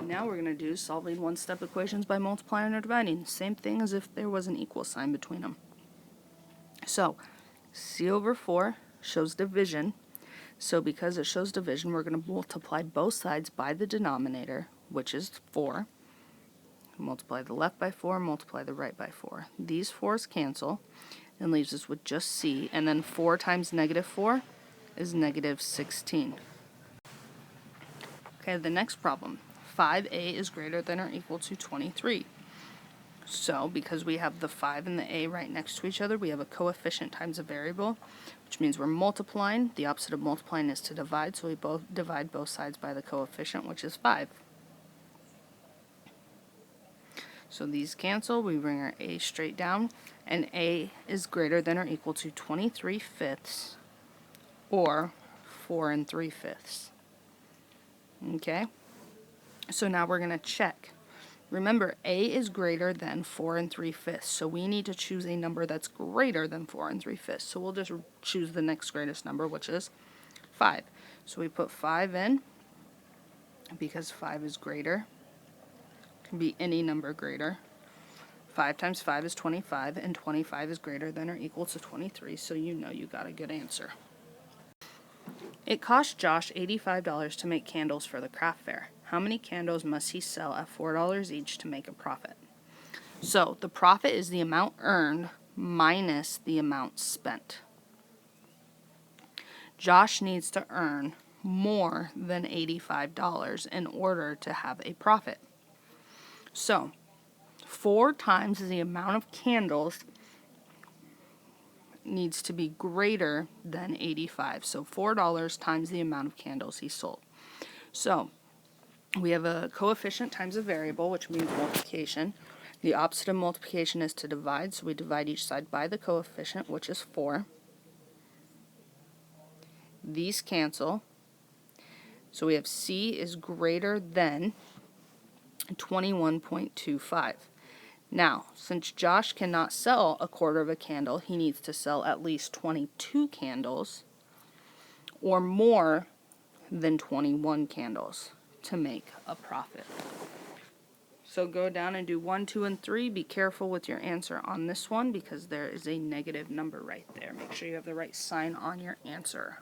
Now we're going to do solving one-step equations by multiplying or dividing. Same thing as if there was an equal sign between them. So, c over 4 shows division. So because it shows division, we're going to multiply both sides by the denominator, which is 4. Multiply the left by 4, multiply the right by 4. These 4's cancel and leaves us with just c, and then 4 times negative 4 is negative 16. Okay, the next problem. 5a is greater than or equal to 23. So, because we have the 5 and the a right next to each other, we have a coefficient times a variable, which means we're multiplying. The opposite of multiplying is to divide, so we divide both sides by the coefficient, which is 5. So these cancel, we bring our a straight down, and a is greater than or equal to 23/5 or 4 3/5. Okay? So now we're going to check. Remember, a is greater than 4 3/5, so we need to choose a number that's greater than 4 3/5. So we'll just choose the next greatest number, which is 5. So we put 5 in, because 5 is greater. Can be any number greater. 5 times 5 is 25, and 25 is greater than or equal to 23, so you know you got a good answer. It cost Josh $85 to make candles for the craft fair. How many candles must he sell at $4 each to make a profit? So the profit is the amount earned minus the amount spent. Josh needs to earn more than $85 in order to have a profit. So 4 times the amount of candles needs to be greater than 85. So $4 times the amount of candles he sold. So we have a coefficient times a variable, which means multiplication. The opposite of multiplication is to divide, so we divide each side by the coefficient, which is 4. These cancel. So we have c is greater than 21.25. Now, since Josh cannot sell a quarter of a candle, he needs to sell at least 22 candles or more than 21 candles to make a profit. So go down and do 1, 2, and 3. Be careful with your answer on this one because there is a negative number right there. Make sure you have the right sign on your answer.